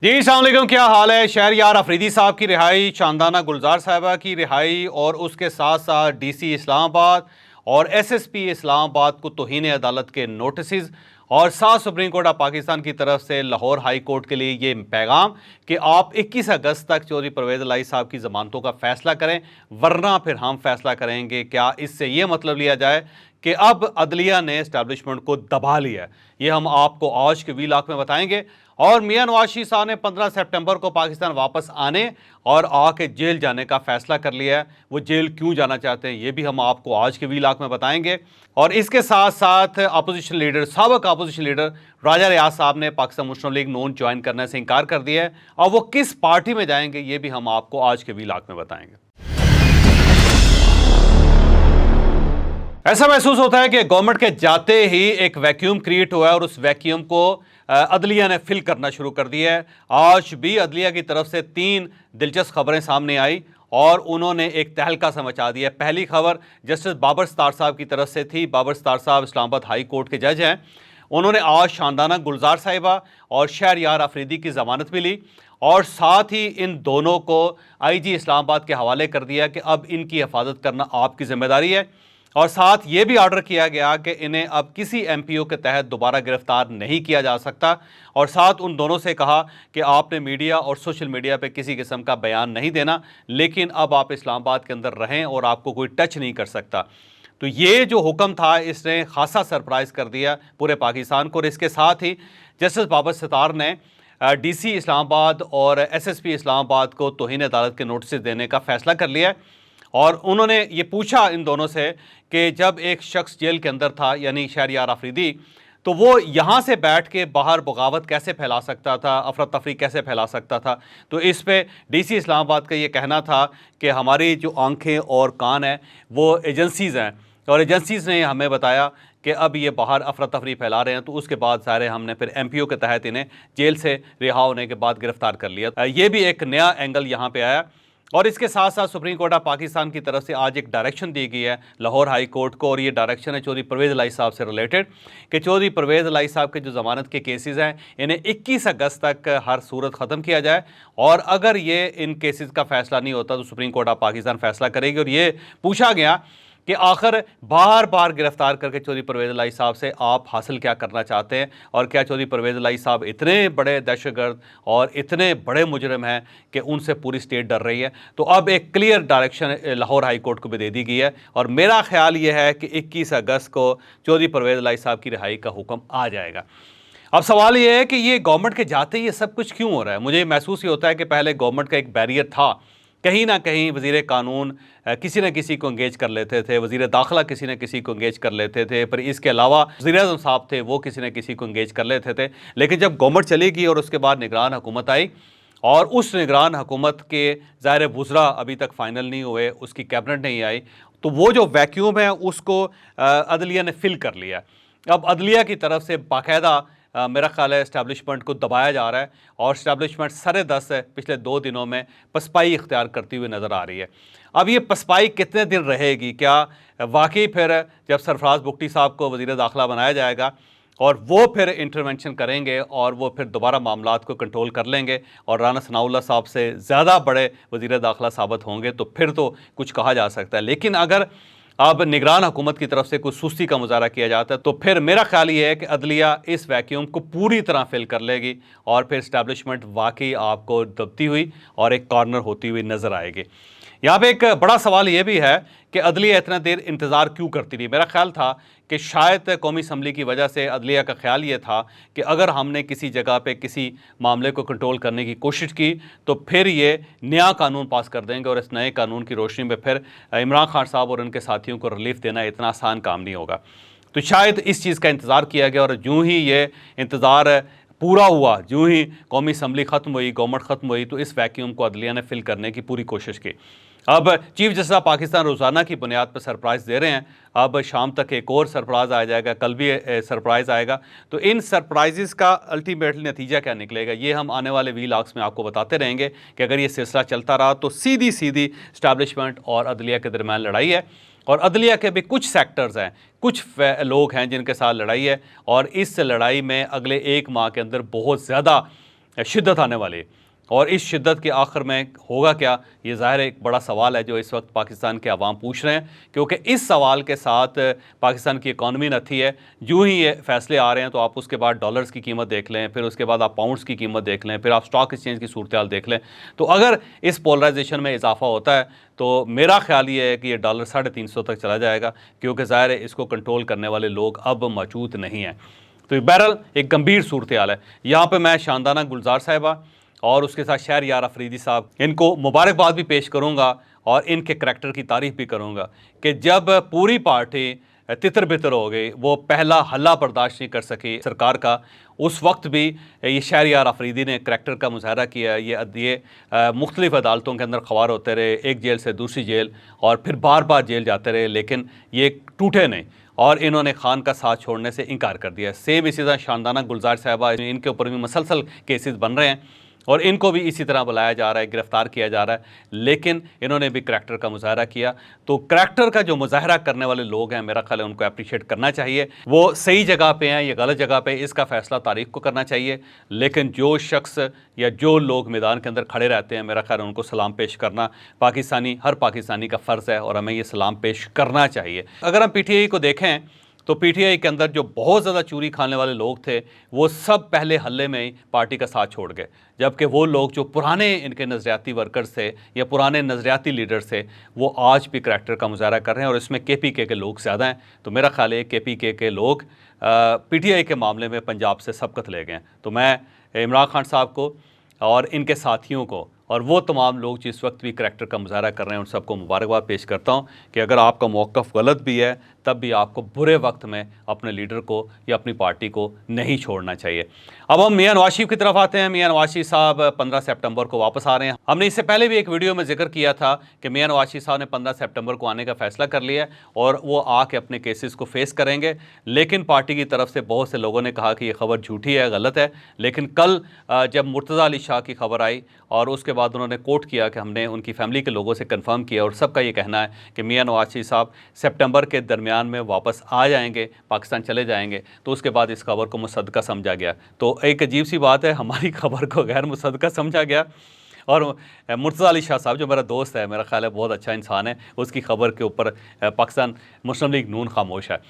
जी अस्सलाम वालेकुम, क्या हाल है। शहरयार अफरीदी साहब की रिहाई, शानदाना गुलजार साहिबा की रिहाई और उसके साथ साथ डीसी इस्लामाबाद और एसएसपी इस्लामाबाद को तौहीन अदालत के नोटिस और साथ सुप्रीम कोर्ट ऑफ पाकिस्तान की तरफ से लाहौर हाई कोर्ट के लिए ये पैगाम कि आप 21 अगस्त तक चौधरी परवेज़ इलाही साहब की ज़मानतों का फ़ैसला करें, वरना फिर हम फैसला करेंगे। क्या इससे ये मतलब लिया जाए कि अब अदलिया ने इस्टेब्लिशमेंट को दबा लिया है? ये हम आपको आज के वीलॉग में बताएंगे। और मियां नवाज शरीफ साहब ने 15 सितंबर को पाकिस्तान वापस आने और आके जेल जाने का फैसला कर लिया है। वो जेल क्यों जाना चाहते हैं ये भी हम आपको आज के वीलॉग में बताएंगे। और इसके साथ साथ अपोजिशन लीडर, साबिक अपोजिशन लीडर राजा रियाज साहब ने पाकिस्तान मुस्लिम लीग नून ज्वाइन करने से इनकार कर दिया है और वो किस पार्टी में जाएंगे ये भी हम आपको आज के वीलॉग में बताएंगे। ऐसा महसूस होता है कि गवर्नमेंट के जाते ही एक वैक्यूम क्रिएट हुआ है और उस वैक्यूम को अदलिया ने फिल करना शुरू कर दिया है। आज भी अदलिया की तरफ से 3 दिलचस्प खबरें सामने आई और उन्होंने एक तहलका सा मचा दिया। पहली खबर जस्टिस बाबर सत्तार साहब की तरफ से थी। बाबर सत्तार साहब इस्लामाबाद हाई कोर्ट के जज हैं। उन्होंने आज शानदाना गुलजार साहिबा और शहरयार अफरीदी की ज़मानत मिली और साथ ही इन दोनों को आईजी इस्लामाबाद के हवाले कर दिया कि अब इनकी हिफाजत करना आपकी जिम्मेदारी है। और साथ ये भी ऑर्डर किया गया कि इन्हें अब किसी एमपीओ के तहत दोबारा गिरफ्तार नहीं किया जा सकता। और साथ उन दोनों से कहा कि आपने मीडिया और सोशल मीडिया पे किसी किस्म का बयान नहीं देना, लेकिन अब आप इस्लामाबाद के अंदर रहें और आपको कोई टच नहीं कर सकता। तो ये जो हुक्म था इसने खासा सरप्राइज़ कर दिया पूरे पाकिस्तान को। और इसके साथ ही जस्टिस बाबर सत्तार ने डीसी इस्लामाबाद और एसएसपी इस्लामाबाद को तौहीन अदालत के नोटिस देने का फैसला कर लिया। और उन्होंने ये पूछा इन दोनों से कि जब एक शख्स जेल के अंदर था यानी शहरयार अफरीदी, तो वो यहाँ से बैठ के बाहर बगावत कैसे फैला सकता था, अफरा तफरी कैसे फैला सकता था। तो इस पे डीसी इस्लामाबाद का ये कहना था कि हमारी जो आंखें और कान हैं वो एजेंसीज़ हैं और एजेंसीज़ ने हमें बताया कि अब ये बाहर अफरा तफरी फैला रहे हैं। तो उसके बाद सारे हमने फिर एमपीओ के तहत इन्हें जेल से रिहा होने के बाद गिरफ्तार कर लिया। ये भी एक नया एंगल यहाँ पे आया। और इसके साथ साथ सुप्रीम कोर्ट ऑफ पाकिस्तान की तरफ से आज एक डायरेक्शन दी गई है लाहौर हाई कोर्ट को और ये डायरेक्शन है चौधरी परवेज़ इलाही साहब से रिलेटेड कि चौधरी परवेज़ इलाही साहब के जो ज़मानत के केसेस हैं इन्हें 21 अगस्त तक हर सूरत ख़त्म किया जाए। और अगर ये इन केसेस का फ़ैसला नहीं होता तो सुप्रीम कोर्ट ऑफ पाकिस्तान फ़ैसला करेगी। और ये पूछा गया कि आखिर बार बार गिरफ्तार करके चौधरी परवेज़ इलाही साहब से आप हासिल क्या करना चाहते हैं और क्या चौधरी परवेज़ इलाही साहब इतने बड़े दहशतगर्द और इतने बड़े मुजरिम हैं कि उनसे पूरी स्टेट डर रही है। तो अब एक clear direction Lahore high court को भी दे दी गई है और मेरा ख्याल ये है कि 21 अगस्त को चौधरी परवेज़ इलाही साहब की रिहाई का हुक्म आ जाएगा। अब सवाल ये है कि ये गवर्नमेंट के जाते ही ये सब कुछ क्यों हो रहा है। मुझे महसूस ये होता है कि पहले गवर्नमेंट का एक बैरियर था, कहीं ना कहीं वज़ीर कानून किसी न किसी को इंगेज कर लेते थे, वज़ीर दाखिला किसी न किसी को इंगेज कर लेते थे, पर इसके अलावा वज़ीर-ए-आज़म साहब थे वो किसी न किसी को इंगेज कर लेते थे। लेकिन जब गवर्नमेंट चली गई और उसके बाद निगरान हुकूमत आई और उस निगरान हुकूमत के ज़ाहिर वुज़रा अभी तक फ़ाइनल नहीं हुए, उसकी कैबिनेट नहीं आई, तो वो जो वैक्यूम है उसको अदलिया ने फिल कर लिया। अब अदलिया की तरफ से बाकायदा मेरा ख्याल है इस्टेब्लिशमेंट को दबाया जा रहा है और इस्टेब्लिशमेंट सरे दस है पिछले 2 दिनों में पसपाई इख्तियार करती हुई नज़र आ रही है। अब ये पसपाई कितने दिन रहेगी? क्या वाकई फिर जब सरफराज बुगटी साहब को वज़ीर दाखिला बनाया जाएगा और वो फिर इंटरवेंशन करेंगे और वो फिर दोबारा मामलात को कंट्रोल कर लेंगे और राना सनाउल्लाह साहब से ज़्यादा बड़े वज़ीर दाखिला साबित होंगे तो फिर तो कुछ कहा जा सकता है। लेकिन अगर अब निगरान हुकूमत की तरफ से कुछ सुस्ती का मुजाहरा किया जाता है तो फिर मेरा ख्याल ये है कि अदलिया इस वैक्यूम को पूरी तरह फिल कर लेगी और फिर इस्टेब्लिशमेंट वाकई आपको दबती हुई और एक कॉर्नर होती हुई नज़र आएगी। यहाँ पे एक बड़ा सवाल ये भी है कि अदलिया इतना देर इंतज़ार क्यों करती रही। मेरा ख्याल था कि शायद कौमी असम्बली की वजह से अदलिया का ख्याल ये था कि अगर हमने किसी जगह पे किसी मामले को कंट्रोल करने की कोशिश की तो फिर ये नया कानून पास कर देंगे और इस नए कानून की रोशनी में फिर इमरान खान साहब और उनके साथियों को रिलीफ देना इतना आसान काम नहीं होगा। तो शायद इस चीज़ का इंतज़ार किया गया और यूँ ही ये इंतज़ार पूरा हुआ, यूँ ही कौमी असम्बली ख़त्म हुई, गवर्नमेंट ख़त्म हुई, तो इस वैक्यूम को अदलिया ने फिल करने की पूरी कोशिश की। अब चीफ जस्टिस ऑफ पाकिस्तान रोज़ाना की बुनियाद पर सरप्राइज़ दे रहे हैं। अब शाम तक एक और सरप्राइज़ आ जाएगा, कल भी सरप्राइज़ आएगा। तो इन सरप्राइज़ का अल्टीमेटली नतीजा क्या निकलेगा ये हम आने वाले वीलॉग्स में आपको बताते रहेंगे कि अगर ये सिलसिला चलता रहा तो सीधी सीधी इस्टेब्लिशमेंट और अदलिया के दरमियान लड़ाई है। और अदलिया के भी कुछ सेक्टर्स हैं, कुछ लोग हैं जिनके साथ लड़ाई है और इस लड़ाई में अगले 1 माह के अंदर बहुत ज़्यादा शिद्दत आने वाली है। और इस शिद्दत के आखिर में होगा क्या, ये ज़ाहिर एक बड़ा सवाल है जो इस वक्त पाकिस्तान के अवाम पूछ रहे हैं, क्योंकि इस सवाल के साथ पाकिस्तान की इकॉनमी नथी है। यूँ ही ये फैसले आ रहे हैं तो आप उसके बाद डॉलर्स की कीमत देख लें, फिर उसके बाद आप पाउंड्स की कीमत देख लें, फिर आप स्टॉक एक्सचेंज की सूरत हाल देख लें। तो अगर इस पोलराइजेशन में इजाफा होता है तो मेरा ख्याल ये है कि ये डॉलर 350 तक चला जाएगा, क्योंकि ज़ाहिर है इसको कंट्रोल करने वाले लोग अब मौजूद नहीं हैं। तो बहरहाल एक गंभीर सूरत हाल है। यहाँ पर मैं शानदाना गुलजार साहिबा और उसके साथ शहरयार अफरीदी साहब, इनको मुबारकबाद भी पेश करूंगा और इनके करैक्टर की तारीफ भी करूंगा कि जब पूरी पार्टी तितर बितर हो गई, वो पहला हल्ला बर्दाश्त नहीं कर सकी सरकार का, उस वक्त भी ये शहरयार अफरीदी ने करैक्टर का मुजाहरा किया। ये मुख्तलिफ अदालतों के अंदर ख्वार होते रहे, एक जेल से दूसरी जेल, और फिर बार बार जेल जाते रहे, लेकिन ये टूटे नहीं और इन्होंने खान का साथ छोड़ने से इनकार कर दिया। सेम इसी तरह शानदाना गुलजार साहबा, इनके ऊपर भी मसलसल केसेस बन रहे हैं और इनको भी इसी तरह बुलाया जा रहा है, गिरफ्तार किया जा रहा है, लेकिन इन्होंने भी करैक्टर का मुजाहरा किया। तो करैक्टर का जो मुजाहरा करने वाले लोग हैं, मेरा ख्याल है उनको अप्रिशिएट करना चाहिए। वो सही जगह पे हैं या गलत जगह पे, इसका फैसला तारीख को करना चाहिए, लेकिन जो शख्स या जो लोग मैदान के अंदर खड़े रहते हैं, मेरा ख्याल है उनको सलाम पेश करना हर पाकिस्तानी का फ़र्ज़ है और हमें ये सलाम पेश करना चाहिए। अगर हम PTI को देखें तो PTI के अंदर जो बहुत ज़्यादा चूरी खाने वाले लोग थे, वो सब पहले हल्ले में ही पार्टी का साथ छोड़ गए, जबकि वो लोग जो पुराने इनके नज़रियाती वर्कर्स थे या पुराने नज़रियाती लीडर्स थे, वो आज भी करैक्टर का मुजाहरा कर रहे हैं और इसमें KPK के लोग ज़्यादा हैं। तो मेरा ख्याल है KPK के लोग PTI के मामले में पंजाब से सबकत ले गए हैं। तो मैं इमरान खान साहब को और इनके साथियों को और वो तमाम लोग जिस वक्त भी करैक्टर का मुजाहरा कर रहे हैं उन सबको मुबारकबाद पेश करता हूँ कि अगर आपका मौक़िफ़ गलत भी है तब भी आपको बुरे वक्त में अपने लीडर को या अपनी पार्टी को नहीं छोड़ना चाहिए। अब हम मियां नवाज शरीफ की तरफ आते हैं। मियां नवाज शरीफ साहब 15 सितंबर को वापस आ रहे हैं। हमने इससे पहले भी एक वीडियो में जिक्र किया था कि मियां नवाज शरीफ साहब ने 15 सितंबर को आने का फैसला कर लिया है और वो आके अपने केसेस को फेस करेंगे, लेकिन पार्टी की तरफ से बहुत से लोगों ने कहा कि ये खबर झूठी है, गलत है। लेकिन कल जब मुर्तज़ा अली शाह की खबर आई और उसके बाद उन्होंने कोट किया कि हमने उनकी फैमिली के लोगों से कंफर्म किया और सबका ये कहना है कि मियां नवाज शरीफ साहब सितंबर के दरमियान में वापस आ जाएंगे, पाकिस्तान चले जाएंगे, तो उसके बाद इस खबर को मुसद्दका समझा गया। तो एक अजीब सी बात है, हमारी खबर को गैर मुसद्दका समझा गया और मुर्तज़ा अली शाह साहब जो मेरा दोस्त है, मेरा ख्याल है बहुत अच्छा इंसान है, उसकी खबर के ऊपर पाकिस्तान मुस्लिम लीग नून खामोश है।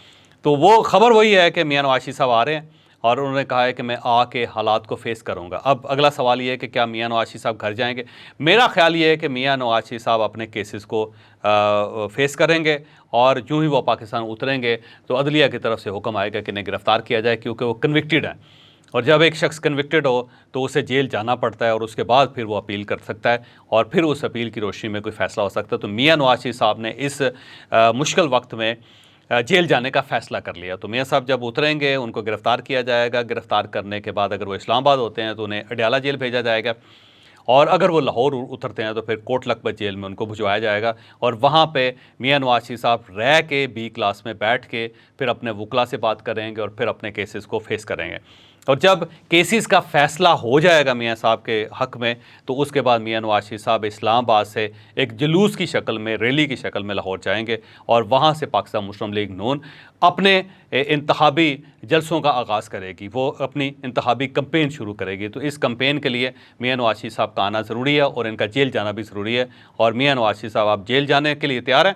तो वो खबर वही है कि मियां नवाज शरीफ साहब आ रहे हैं और उन्होंने कहा है कि मैं आके हालात को फेस करूंगा। अब अगला सवाल ये है कि क्या मियां नवाज शरीफ साहब घर जाएंगे? मेरा ख्याल ये है कि मियां नवाज शरीफ साहब अपने केसेस को फेस करेंगे और यूँ ही वो पाकिस्तान उतरेंगे तो अदलिया की तरफ से हुक्म आएगा कि इन्हें गिरफ़्तार किया जाए, क्योंकि वो कन्विक्टेड हैं और जब एक शख्स कन्विक्टेड हो तो उसे जेल जाना पड़ता है और उसके बाद फिर वो अपील कर सकता है और फिर उस अपील की रोशनी में कोई फ़ैसला हो सकता है। तो मियां नवाज शरीफ साहब ने इस मुश्किल वक्त में जेल जाने का फ़ैसला कर लिया। तो मियां साहब जब उतरेंगे उनको गिरफ़्तार किया जाएगा। गिरफ़्तार करने के बाद अगर वो इस्लामाबाद होते हैं तो उन्हें अडयाला जेल भेजा जाएगा और अगर वो लाहौर उतरते हैं तो फिर कोट लखपत जेल में उनको भिजवाया जाएगा और वहाँ पे मियां नवाज शरीफ साहब रह के B क्लास में बैठ के फिर अपने वकला से बात करेंगे और फिर अपने केसेस को फेस करेंगे। और जब केसेस का फ़ैसला हो जाएगा मियां साहब के हक़ में तो उसके बाद मियां नवाज शरीफ साहब इस्लामाबाद से एक जुलूस की शक्ल में, रैली की शक्ल में लाहौर जाएंगे और वहाँ से पाकिस्तान मुस्लिम लीग नून अपने इंतखाबी जलसों का आगाज़ करेगी, वो अपनी इंतखाबी कैंपेन शुरू करेगी। तो इस कैंपेन के लिए मियां नवाज शरीफ साहब का आना ज़रूरी है और इनका जेल जाना भी ज़रूरी है। और मियां नवाज शरीफ साहब आप जेल जाने के लिए तैयार हैं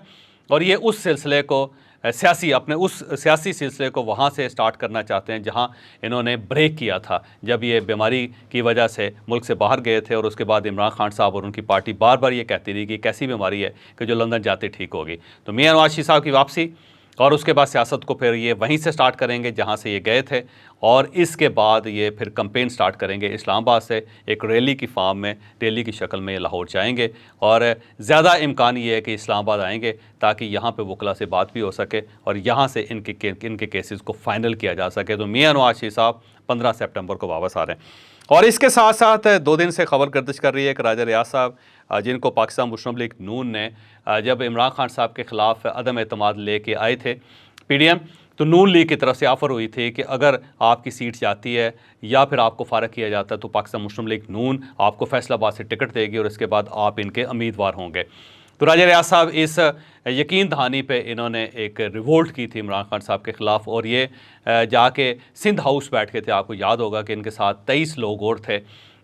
और ये उस सिलसिले को अपने उस सियासी सिलसिले को वहाँ से स्टार्ट करना चाहते हैं जहाँ इन्होंने ब्रेक किया था जब ये बीमारी की वजह से मुल्क से बाहर गए थे और उसके बाद इमरान खान साहब और उनकी पार्टी बार बार ये कहती रही कि कैसी बीमारी है कि जो लंदन जाते ठीक होगी। तो मियां नवाज शरीफ साहब की वापसी और उसके बाद सियासत को फिर ये वहीं से स्टार्ट करेंगे जहाँ से ये गए थे और इसके बाद ये फिर कैंपेन स्टार्ट करेंगे इस्लामाबाद से एक रैली की फॉर्म में, रैली की शक्ल में ये लाहौर जाएंगे और ज़्यादा इम्कान ये है कि इस्लामाबाद आएंगे ताकि यहाँ पे वकला से बात भी हो सके और यहाँ से इनके केसेस को फाइनल किया जा सके। तो मियां नवाज शरीफ साहब 15 सितंबर को वापस आ रहे हैं। और इसके साथ साथ 2 दिन से खबर गर्दिश कर रही है कि राजा रियाज साहब जिनको पाकिस्तान मुस्लिम लीग नून ने जब इमरान खान साहब के ख़िलाफ़ अदम एतमाद लेके आए थे PDM, तो नून लीग की तरफ से ऑफ़र हुई थी कि अगर आपकी सीट जाती है या फिर आपको फ़ारग किया जाता है तो पाकिस्तान मुस्लिम लीग नून आपको फैसलाबाद से टिकट देगी और इसके बाद आप इनके उम्मीदवार होंगे। तो राजा रियाज साहब इस यकीन दहानी पे इन्होंने एक रिवोल्ट की थी इमरान खान साहब के ख़िलाफ़ और ये जाके सिंध हाउस बैठ के थे। आपको याद होगा कि इनके साथ 23 लोग और थे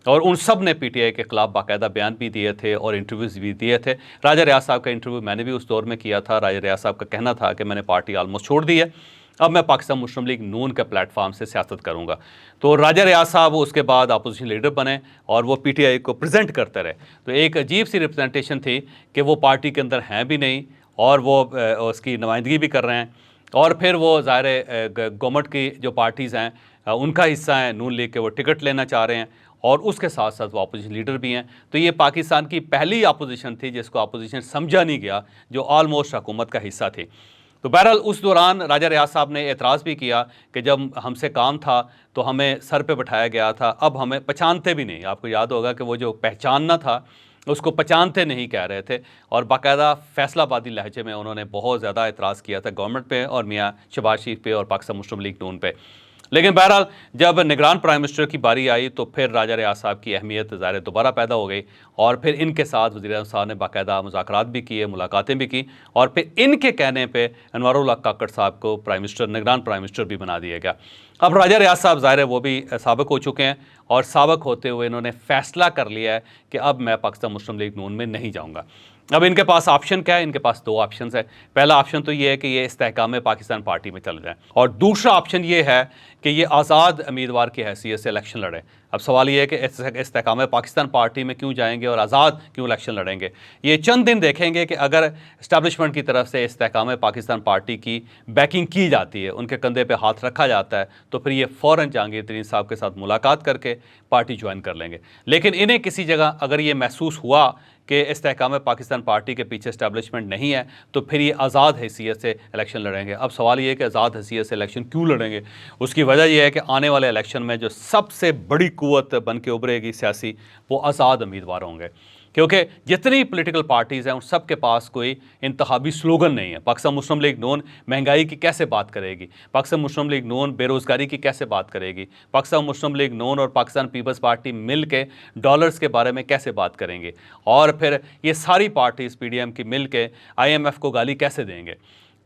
और उन सब ने पीटीआई के खिलाफ बाकायदा बयान भी दिए थे और इंटरव्यूज़ भी दिए थे। राजा रियाज साहब का इंटरव्यू मैंने भी उस दौर में किया था। राजा रियाज साहब का कहना था कि मैंने पार्टी ऑलमोस्ट छोड़ दी है, अब मैं पाकिस्तान मुस्लिम लीग नून के प्लेटफॉर्म से सियासत करूंगा। तो राजा रियाज साहब उसके बाद अपोजिशन लीडर बने और वो पीटीआई को प्रेजेंट करते रहे। तो एक अजीब सी रिप्रेजेंटेशन थी कि वो पार्टी के अंदर हैं भी नहीं और वो उसकी नुमाइंदगी भी कर रहे हैं, और फिर वो ज़ाहिर गवर्नमेंट की जो पार्टीज़ हैं उनका हिस्सा हैं, नून लीग के वो टिकट लेना चाह रहे हैं और उसके साथ साथ वो अपोजिशन लीडर भी हैं। तो ये पाकिस्तान की पहली अपोजिशन थी जिसको अपोजिशन समझा नहीं गया, जो ऑलमोस्ट हुकूमत का हिस्सा थी। तो बहरहाल उस दौरान राजा रियाज साहब ने एतराज़ भी किया कि जब हमसे काम था तो हमें सर पे बैठाया गया था, अब हमें पहचानते भी नहीं। आपको याद होगा कि वो जो पहचानना था उसको पहचानते नहीं कह रहे थे, और बाकायदा फैसलाबादी लहजे में उन्होंने बहुत ज़्यादा एतराज़ किया था गवर्नमेंट पे और मियाँ शहबाज शरीफ पे और पाकिस्तान मुस्लिम लीग नून पे। लेकिन बहरहाल जब निगरान प्राइम मिनिस्टर की बारी आई तो फिर राजा रियाज साहब की अहमियत ज़ाहिर दोबारा पैदा हो गई, और फिर इनके साथ वज़ीर-ए-आज़म साहब ने बाकायदा मुज़ाकरात भी किए, मुलाकातें भी की, और फिर इनके कहने पे अनवारुल हक काकड़ साहब को प्राइम मिनिस्टर, निगरान प्राइम मिनिस्टर भी बना दिया गया। अब राजा रियाज साहब ज़ाहिर है वो भी साबिक हो चुके हैं, और साबिक होते हुए इन्होंने फ़ैसला कर लिया है कि अब मैं पाकिस्तान मुस्लिम लीग नून में नहीं जाऊँगा। अब इनके पास ऑप्शन क्या है? इनके पास दो ऑप्शन है। पहला ऑप्शन तो ये है कि ये इस्तेहकाम पाकिस्तान पार्टी में चले जाएँ, और दूसरा ऑप्शन ये है कि ये आज़ाद उम्मीदवार की हैसियत से इलेक्शन लड़ें। अब सवाल ये है कि इस्तेहकाम पाकिस्तान पार्टी में क्यों जाएंगे और आज़ाद क्यों इलेक्शन लड़ेंगे? ये चंद दिन देखेंगे कि अगर इस्टेब्लिशमेंट की तरफ से इस्तेहकाम पाकिस्तान पार्टी की बैकिंग की जाती है, उनके कंधे पे हाथ रखा जाता है, तो फिर ये फ़ौरन जहांगीर तरीन साहब के साथ मुलाकात करके पार्टी ज्वाइन कर लेंगे। लेकिन इन्हें किसी जगह अगर ये महसूस हुआ कि इस्तेहकाम पाकिस्तान पार्टी के पीछे इस्टेब्लिशमेंट नहीं है, तो फिर ये आज़ाद हैसियत से इलेक्शन लड़ेंगे। अब सवाल ये है कि आज़ाद हैसियत से इलेक्शन क्यों लड़ेंगे? उसकी वजह यह है कि आने वाले इलेक्शन में जो सबसे बड़ी कुव्वत बन के उभरेगी सियासी, वो आज़ाद उम्मीदवार होंगे, क्योंकि जितनी पॉलिटिकल पार्टीज़ हैं उन सब के पास कोई इंतखाबी स्लोगन नहीं है। पाकिस्तान मुस्लिम लीग नून महंगाई की कैसे बात करेगी? पाकिस्तान मुस्लिम लीग नून बेरोज़गारी की कैसे बात करेगी? पाकिस्तान मुस्लिम लीग नून और पाकिस्तान पीपल्स पार्टी मिल के डॉलर्स के बारे में कैसे बात करेंगे? और फिर ये सारी पार्टीज़ पीडीएम की मिल के IMF को गाली कैसे देंगे?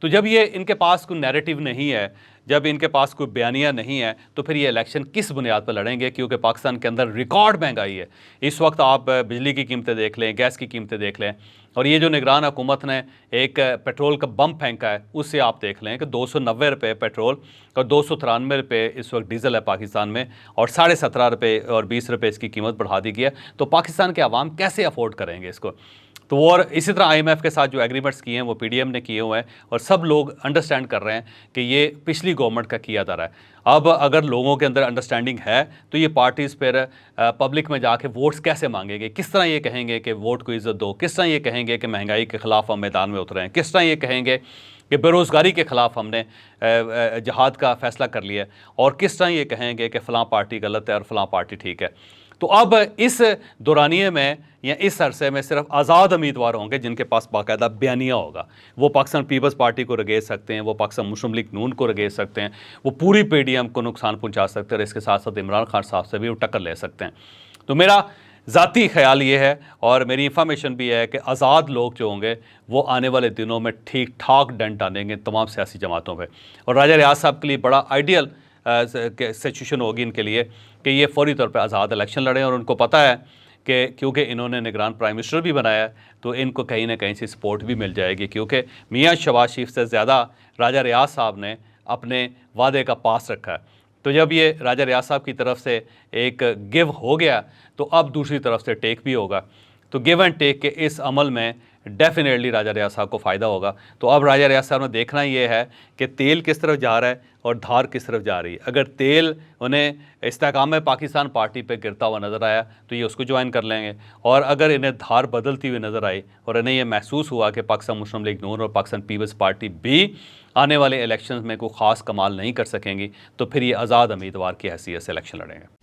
तो जब ये इनके पास कोई नैरेटिव नहीं है, जब इनके पास कोई बयानिया नहीं है, तो फिर ये इलेक्शन किस बुनियाद पर लड़ेंगे? क्योंकि पाकिस्तान के अंदर रिकॉर्ड महंगाई है। इस वक्त आप बिजली की कीमतें देख लें, गैस की कीमतें देख लें, और ये जो निगरान हुकूमत ने एक पेट्रोल का बम फेंका है, उससे आप देख लें कि 290 रुपये पेट्रोल और 293 रुपये इस वक्त डीजल है पाकिस्तान में, और 17.5 रुपये और 20 रुपये इसकी कीमत बढ़ा दी गई है। तो पाकिस्तान के अवाम कैसे अफोर्ड करेंगे इसको? तो और इसी तरह IMF के साथ जो एग्रीमेंट्स किए हैं वो पीडीएम ने किए हुए हैं, और सब लोग अंडरस्टैंड कर रहे हैं कि ये पिछली गवर्नमेंट का किया जा रहा है। अब अगर लोगों के अंदर अंडरस्टैंडिंग है तो ये पार्टीज़ फिर पब्लिक में जाके वोट्स कैसे मांगेंगे? किस तरह ये कहेंगे कि वोट को इज़्ज़त दो? किस तरह ये कहेंगे कि महंगाई के ख़िलाफ़ हम मैदान में उतरे हैं? किस तरह ये कहेंगे कि बेरोज़गारी के ख़िलाफ़ हमने जिहाद का फ़ैसला कर लिया? और किस तरह ये कहेंगे कि फ़लाँ पार्टी गलत है और फ़लाँ पार्टी ठीक है? तो अब इस दौरानिए में या इस अरसे में सिर्फ आज़ाद उम्मीदवार होंगे जिनके पास बाकायदा बयानिया होगा। वो पाकिस्तान पीपल्स पार्टी को रगेज सकते हैं, वो पाकिस्तान मुस्लिम लीग नून को रगेज सकते हैं, वो पूरी पीडीएम को नुकसान पहुंचा सकते हैं, और इसके साथ साथ इमरान खान साहब से भी वो टक्कर ले सकते हैं। तो मेरा ज़ाती ख्याल ये है, और मेरी इंफॉर्मेशन भी है, कि आज़ाद लोग जो होंगे वो आने वाले दिनों में ठीक ठाक डंड डालेंगे तमाम सियासी जमातों पर, और राजा रियाज साहब के लिए बड़ा आइडियल सिचुएशन होगी इनके लिए कि ये फौरी तौर पे आज़ाद इलेक्शन लड़ें। और उनको पता है कि क्योंकि इन्होंने निगरान प्राइम मिनिस्टर भी बनाया है, तो इनको कहीं ना कहीं से सपोर्ट भी मिल जाएगी, क्योंकि मियाँ शहबाज शरीफ से ज़्यादा राजा रियाज साहब ने अपने वादे का पास रखा है। तो जब ये राजा रियाज साहब की तरफ से एक गिव हो गया, तो अब दूसरी तरफ से टेक भी होगा। तो गिव एंड टेक के इस अमल में डेफिनेटली राजा रियाज साहब को फ़ायदा होगा। तो अब राजा रियाज साहब ने देखना ये है कि तेल किस तरफ जा रहा है और धार किस तरफ जा रही है। अगर तेल उन्हें इस्तेहकाम पाकिस्तान पार्टी पे गिरता हुआ नज़र आया तो ये उसको ज्वाइन कर लेंगे, और अगर इन्हें धार बदलती हुई नज़र आई और इन्हें यह महसूस हुआ कि पाकिस्तान मुस्लिम लीग नून और पाकिस्तान पीपल्स पार्टी भी आने वाले इलेक्शन में कोई ख़ास कमाल नहीं कर सकेंगी, तो फिर ये आज़ाद उम्मीदवार की हैसियत से इलेक्शन लड़ेंगे।